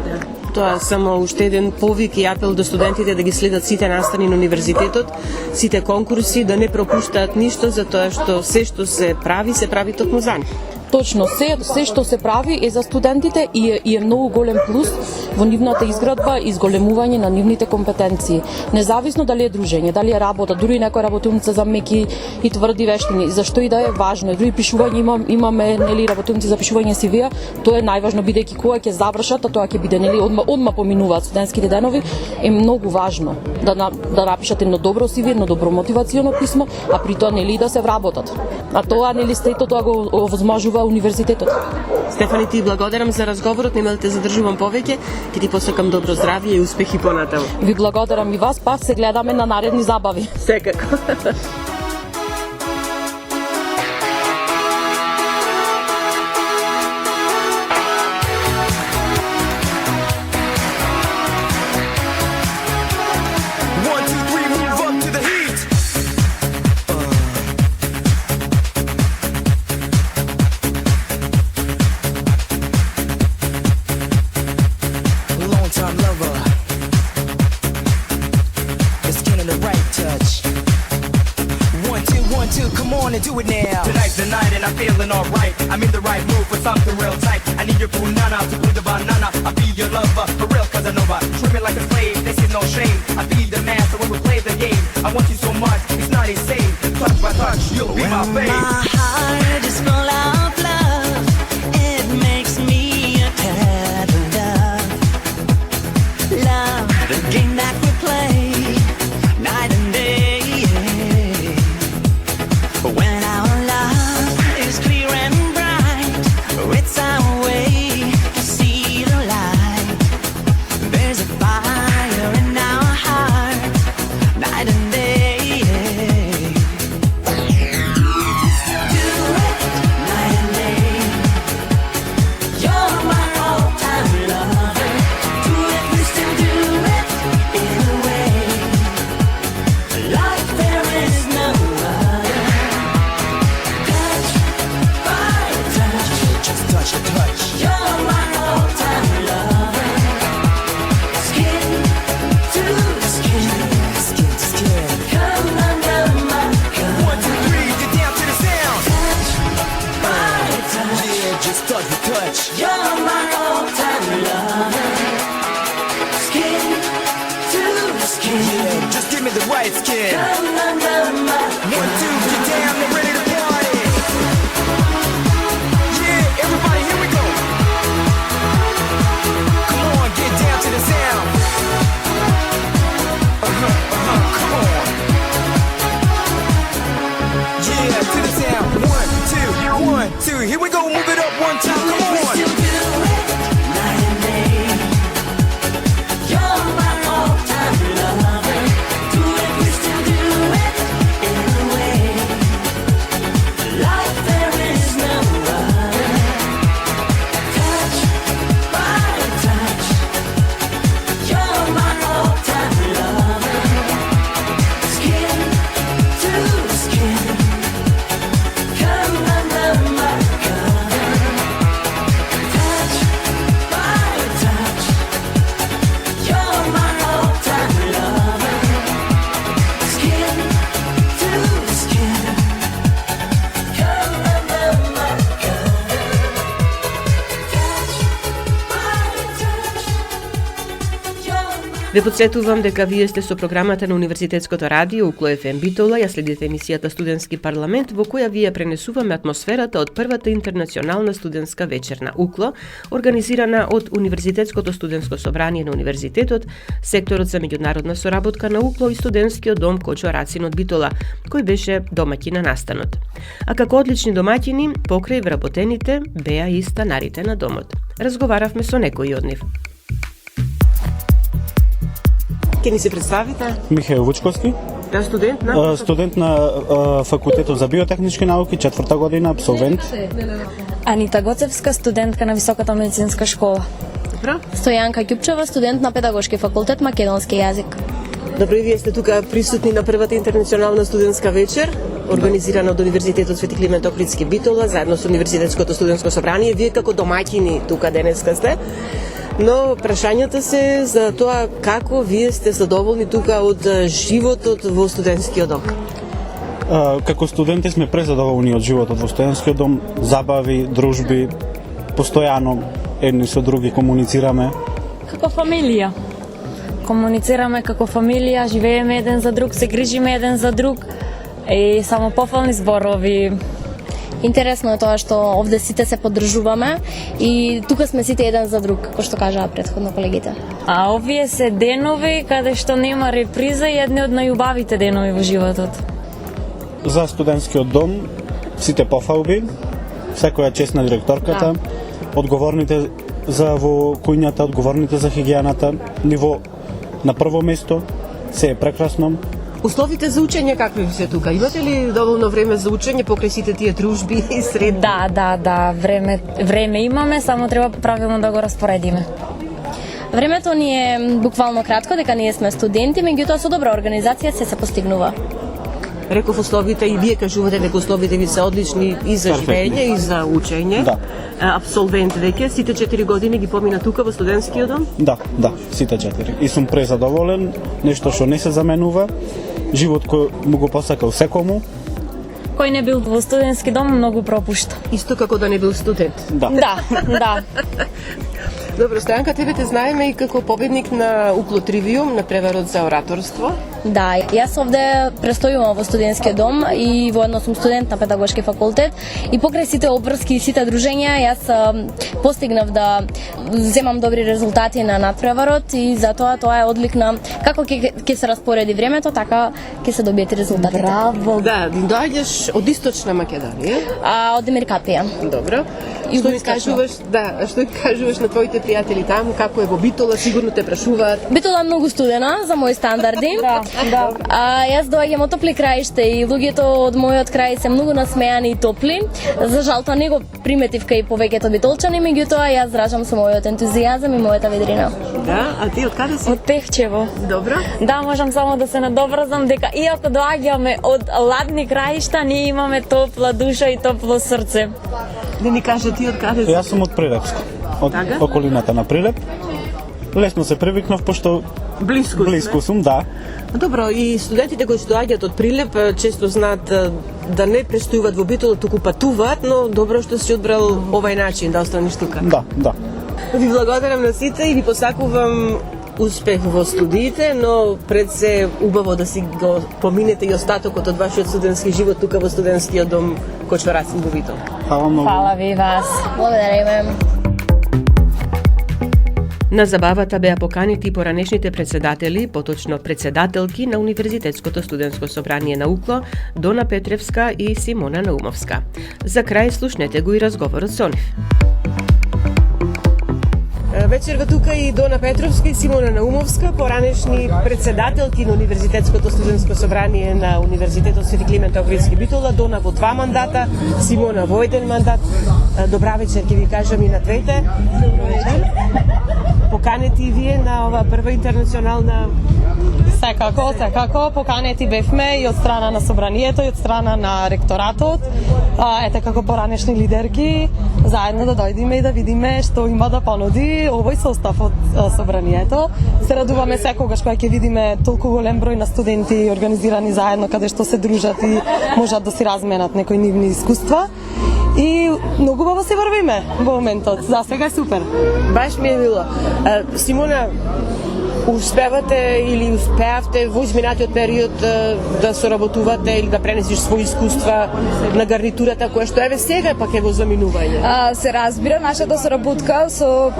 Тоа само уште еден повик и апел до студентите да ги следат сите настани на универзитетот, сите конкурси, да не пропуштаат ништо, затоа што се што се прави токму за нив. Точно, се што се прави е за студентите и е многу голем плюс во нивната изградба и изголемување на нивните компетенции. Независно дали е дружење, дали е работа, дури некоја работилница за меки и тврди вештини, зашто и да е важно. Дури пишување имаме нели работилници за пишување CV-а, тоа е најважно бидејќи кога ќе завршат, а тоа ќе биде нели одма поминуваат студентските денови, е многу важно да напишат едно добро CV, едно добро мотивационо писмо, а при тоа нели да се вработат. А тоа нели сето тоа го овозможува универзитетот. Стефани, ти благодарам за разговорот, нема да те задржувам повеќе, ќе ти посакам добро здравје и успехи понатаму. Ви благодарам и вас, па се гледаме на наредни забави. Секако. Do it now. Tonight's the night and I'm feeling alright. I'm in the right mood for something real tight. I need your punana to put the banana. I'll be your lover for real, cause I know I treat me like a slave. This is no shame. I'll be the master when we play the game. I want you so much, it's not insane. Touch by touch, you'll be my babe. My heart is full of love. It makes me a kind of love. Love, the game that we play night and day. When our love is clear and bright, it's our way to see the light. There's a fire in our heart, night and day. Do it, night and day. You're my all-time lover. Do it, we still do it in a way. Like there is no other. Touch to touch. You're my all-time lover. Skin to skin. Skin to skin. Come under my cover. 1, 2, 3, get down to the sound. Touch my touch. Yeah, just touch to touch. You're my all-time lover. Skin to skin. Yeah, just give me the right skin. Come under my cover. 1, 2, get down and ready to party. Yeah, everybody, here we go. Come on, get down to the sound. Come on. Yeah, to the sound. 1, 2, 1, 2. Here we go, move it up one time. Come on. Still do it night and day. You're my all-time lover. Do it, we still do it in a way. Like there is no other. Touch by touch. You're my all-time lover. Skin to skin. Come under my cover. Touch by touch. You're my all-time lover. Skin to skin. Come under my cover. Touch by touch. You're my Ве подсетувам дека вие сте со програмата на Универзитетското радио Укло FM Битола, ја следите емисијата Студентски парламент, во која вие пренесуваме атмосферата од првата интернационална студентска вечерна Укло, организирана од Универзитетското студентско собрание на Универзитетот, секторот за меѓународна соработка на Укло и студентскиот дом Кочо Рацин од Битола, кој беше домаќин на настанот. А како одлични домаќини, покрај вработените, беа и станарите на домот. Разговаравме со некои од нив. Ке ни се представите? Михаил Вучковски. Да, студент на факултетот за биотехнички науки, 4-та година, абсолвент. Анита Гоцевска, студентка на Високата медицинска школа. Добро. Стојанка Ќупчева, студент на Педагошки факултет македонски јазик. Добро, и вие сте тука присутни на првата интернационална студентска вечер, организирана од Универзитетот Свети Климент Охридски Битола, заедно со Универзитетското студентско собрание. Вие како домаќини тука денеска сте. Но прашањата се за тоа како вие сте задоволни тука од животот во студентскиот дом. Како студенти сме презадоволни од животот во студентскиот дом, забави, дружби, постојано едни со други комуницираме. Како фамилија. Комуницираме како фамилија, живееме еден за друг, се грижиме еден за друг и само пофални зборови. Интересно е тоа што овде сите се поддржуваме и тука сме сите еден за друг, како што кажаа претходно колегите. А овие се денови каде што нема реприза и едни од најубавите денови во животот. За студентскиот дом сите пофалби, секоја чест на директорката, одговорните за во кујњата, одговорните за хигиената, ниво на прво место, се е прекрасно. Условите за учење какви се тука? Имате ли доволно време за учење покрај сите тие дружби и сред? Да, време имаме, само треба правилно да го распоредиме. Времето ни е буквално кратко, дека ние сме студенти, меѓутоа со добра организација се постигнува. Реков условите и вие кажувате дека условите ви се одлични и за живење и за учење. Да. Абсолвент веќе, сите 4 години ги помина тука во студентскиот дом? Да, сите 4. И сум презадоволен, нешто што не се заменува, живот кој му го посакал секому. Кој не бил во студентски дом многу пропушта. Исто како да не бил студент. Да. Добро, Стојанка, тебе те знаеме и како победник на Укло Тривиум, на преварот за ораторство. Да, јас овде престојувам во студентскиот дом и воедно сум студент на Педагошки факултет и покрај сите обврски и сите дружења јас постигнав да земам добри резултати на надпреварот и затоа тоа е одлик на како ќе се распореди времето, така ќе се добиете резултатите. Браво! Да, доаѓаш од Источна Македонија? Од Емиркапија. Добро. Што ви кажуваш на твоите пријатели таму, како е во Битола, сигурно те прашуваат? Битола е многу студена за мои стандарди. Да. Јас доаѓам од топли краиште и луѓето од мојот крај се многу насмеани и топли. За жал тоа не го приметив кај повеќето битолчани, меѓутоа јас зражам со мојот ентузијазам и мојата ведрина. Да, а ти од каде си? Од Пехчево. Добро. Да, можам само да се надобразам дека иако доаѓаме од ладни краишта, ние имаме топла душа и топло срце. Да ни кажа ти од каде си? Јас сум од Прилепско, од околината на Прилеп. Лесно се привикнав, пошто близко сум, да. Добро, и студентите кои доаѓаат од Прилеп често знаат да не престојуваат во Битола, туку патуваат, но добро што си одбрал овај начин да останеш тука. Да. Ви благодарам на сите и ви посакувам успех во студиите, но пред се убаво да си го поминете и остатокот од вашиот студентски живот тука во студентскиот дом Кочо Рацин во Битола. Фала многу. Фала ви вас. Благодариме. На забавата беа поканети и поранешните председатели, поточно председателки на Универзитетското студентско собрание на Укло, Дона Петревска и Симона Наумовска. За крај слушнете го и разговорот со нив. Вечерва тука и Дона Петровска и Симона Наумовска, поранешни председателки на Универзитетското студентско собрание на Универзитетот Свети Климент Охридски Битола, Дона во 2 мандата, Симона во 1 мандат. Добра вечер ќе ви кажам и на двете. Поканети и вие на ова прва интернационална... Секако, поканети бевме и од страна на собранието и од страна на ректоратот. Ете како поранешни лидерки, заедно да дојдеме и да видиме што има да понуди овој состав од собранието. Се радуваме секогаш кога ќе видиме толку голем број на студенти организирани заедно, каде што се дружат и можат да си разменат некои нивни искуства. И многу убаво се врвиме во моментот. За сега е супер. Баш ми е било. Симона, успевате или успеавте во изминатиот период да соработувате или да пренесиш своји искуства на гарнитурата која што еве сега пак е во заминување? Се разбира, нашата соработка со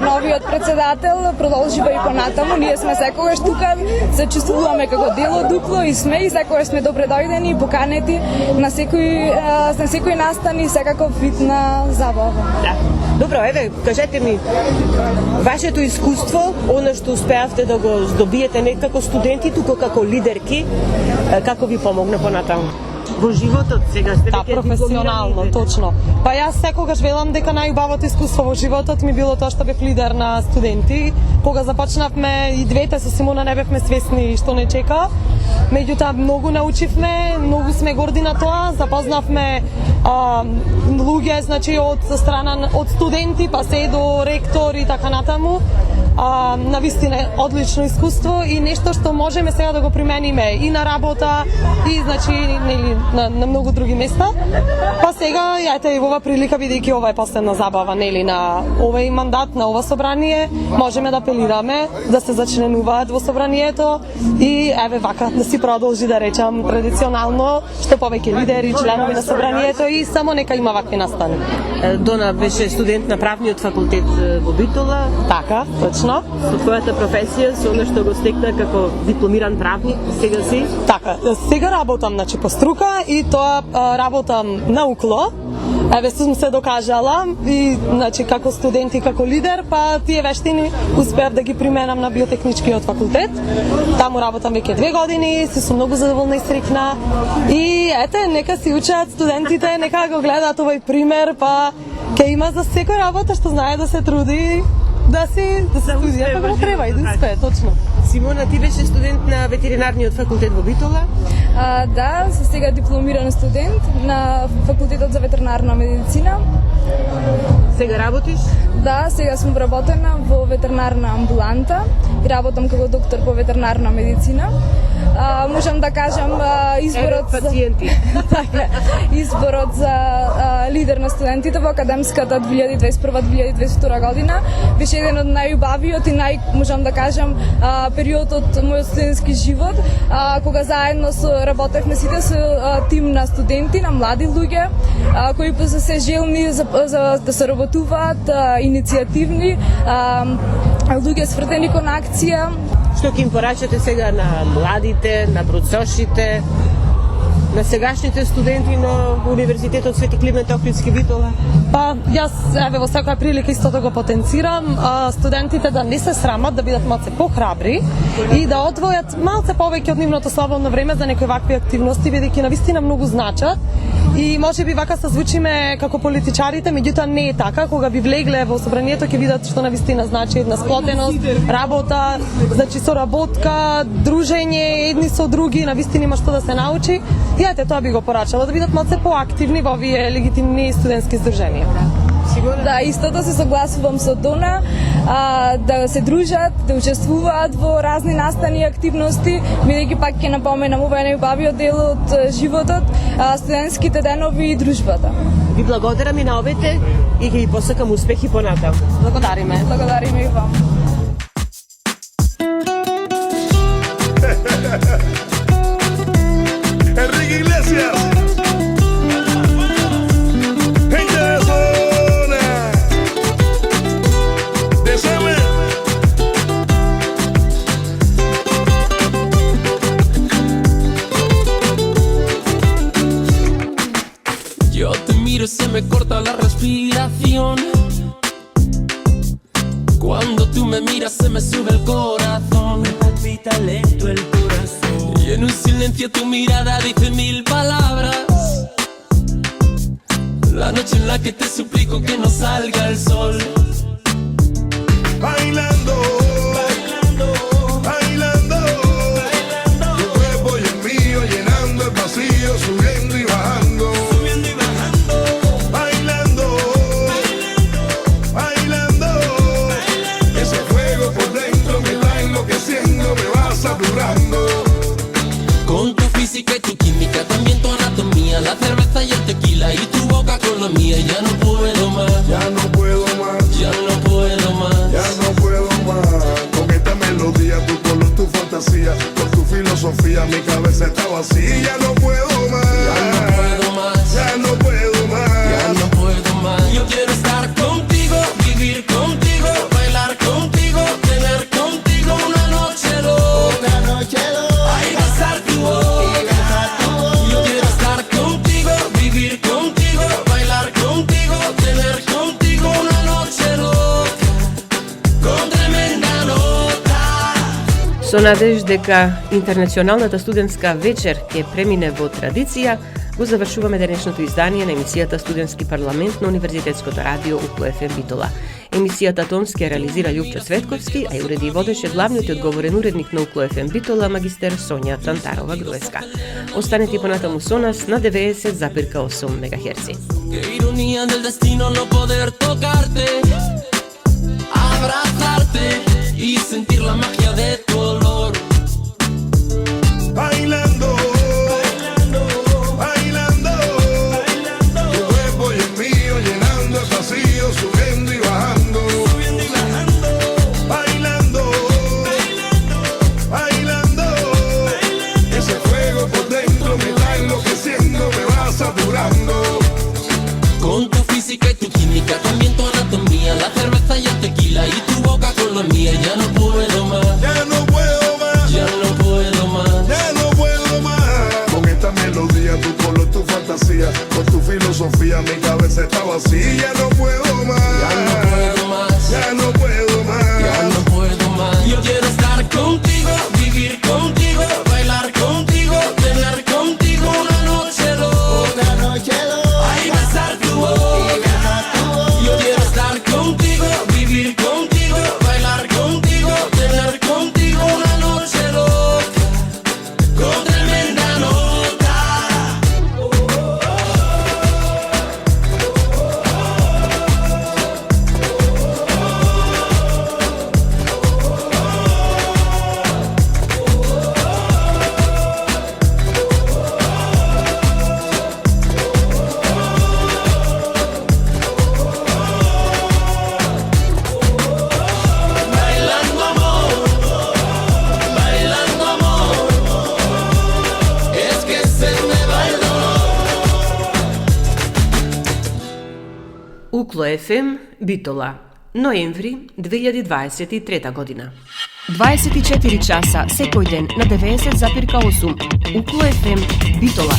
новиот председател продолжива и понатаму. Ние сме секогаш тука, се чувствуваме како дел од Укло и сме и секогаш сме добре дојдени и поканети на секој настан и секаков вид на забава. Да. Добро, еве, кажете ми, вашето искуство, она што успеавте да го здобиете не како студенти, туку како лидерки, како ви помогна понатаму? Во животот сега сте Да, професионално, точно. Па јас секогаш велам дека најубавото искуство во животот ми било тоа што бев лидер на студенти. Кога започнавме и двете со Симона не бевме свесни што не чека. Меѓутоа многу научивме, многу сме горди на тоа, запознавме луѓе, значи од страна од студенти па се до ректор и така натаму. Навистина одлично искуство и нешто што можеме сега да го примениме и на работа и значи нели на многу други места. Па сега ете и во ова прилика бидејќи ова е последна забава нели на овој мандат на ова собрание, можеме да апелираме да се зачленуваат во собранието и еве вака да си продолжи да речам традиционално што повеќе лидери, членови на собранието и само нека има вакви настани. Дона беше студент на правниот факултет во Битола. Така, точно. Со твојата професија, со она што го стекна како дипломиран правник, сега си? Така, сега работам значи по струка и тоа работам на УКЛО. Еве сум се докажала и значи како студент и како лидер, па тие вештини успеав да ги применам на биотехничкиот факултет. Таму работам веќе 2 години, се сум многу задоволна и среќна. И ете, нека си учат студентите, нека го гледаат овој пример, па ќе има за секој работа што знае да се труди да се студира како треба и да успее, точно. Симона, ти беше студент на ветеринарниот факултет во Битола? Да, сега дипломиран студент на факултетот за ветеринарна медицина. Сега работиш? Да, сега сум вработена во ветеринарна амбуланта и работам како доктор по ветеринарна медицина. Можам да кажам изборот пациенти. Така, изборот за лидер на студентите во академската 2021-2022 година беше еден од најубавиот и можам да кажам период од мојот студентски живот, кога заедно работевме сите со тим на студенти, на млади луѓе кои се желни за да се работуваат, иницијативни, луѓе свртени кон акција. Што ќе им порачате сега на младите, на процошите, на сегашните студенти на Универзитетот Свети Климент Охридски Битола? Па, јас еве во секоја прилика исто да го потенцирам, студентите да не се срамат, да бидат малце похрабри и да одвојат малце повеќе од нивното слободно време за некои вакви активности, бидејќи навистина многу значат. И може би вака се звучиме како политичарите, меѓутоа не е така. Кога би влегле во собранието ќе видат што навистина значи една сплотеност, работа, значи соработка, дружење едни со други, навистина има што да се научи. И ете тоа би го порачала да бидат малце поактивни во овие легитимни студентски здруженија. Да, истото се согласувам со Дона, да се дружат, да учествуваат во разни настани и активности, бидејќи пак ќе напоменам, ова е најубавиот дел од животот, студентските денови и дружбата. Ви благодарам и на обете и ќе ви посакам успехи понатаму. Благодариме. Благодариме и вам. Enrique Iglesias. Gente de zona. De Summer. Yo te miro y se me corta la respiración. Cuando tú me miras se me sube el corazón. Me palpita lento el corazón. Y en un silencio tu mirada dice 1000 palabras. La noche en la que te suplico que no salga el sol. Bailando, bailando, bailando, bailando. Tu cuerpo y el mío llenando el vacío, subiendo y bajando, subiendo y bajando. Bailando, bailando, bailando, bailando. Ese fuego por dentro me está enloqueciendo, me va saturando. Con tu física y tu química, también tu anatomía, la cerveza y el tequila y tu boca con la mía. Ya no puedo más, ya no puedo más, ya no puedo más, ya no puedo más. Con esta melodía, tu color, tu fantasía, con tu filosofía, mi cabeza está vacía. Ya no puedo más, ya no puedo más, ya no puedo más, ya no puedo más. Yo quiero estar contigo, vivir contigo, bailar contigo, tener contigo una noche loca, una noche loca. Ay, besar tu boca. Yo quiero estar contigo, vivir contigo, bailar contigo, tener contigo una noche loca, con tremenda nota. Со надеж дека интернационалната студентска вечер ќе премине во традиција, Го завршуваме денешното издание на емисијата Студентски парламент на Универзитетското радио УКЛО ФМ Битола. Емисијата тонски ја реализира Љупчо Цветковски, а ја уреди и водеше главниот и одговорен уредник на УКЛО ФМ Битола, магистер Сонја Цантарова-Груевска. Останете понатаму со нас на 90,8 МГц. Qué ironía del destino no poder tocarte, abrazarte y sentir la magia de tu olor. Bailando, bailando, bailando, tu cuerpo y el mío llenando el vacío, subiendo y bajando, bailando, bailando, bailando, ese fuego por dentro me está enloqueciendo, me va saturando. Con tu física y tu química, también tu anatomía, la cerveza y el tequila y tu boca con la mía, ya no puedo más, Ya no puedo más, ya no puedo más. ya no puedo más. Con esta melodía, tu color, tu fantasía, con tu filosofía, mi cabeza está vacía. Ya no puedo más, Ya no puedo más, ya no puedo más. ya no puedo más. Yo quiero estar contigo, vivir contigo, bailar contigo, tener contigo una noche loca, ay, besar tu boca. Yo quiero estar contigo, vivir contigo, bailar contigo, tener contigo una noche loca, con tremenda nota. Bailando amor, bailando amor, es que se me va el dolor. УКЛО ФМ Битола, ноември 2023 година. 24 часа секој ден на 90,8 УКЛО ФМ Битола.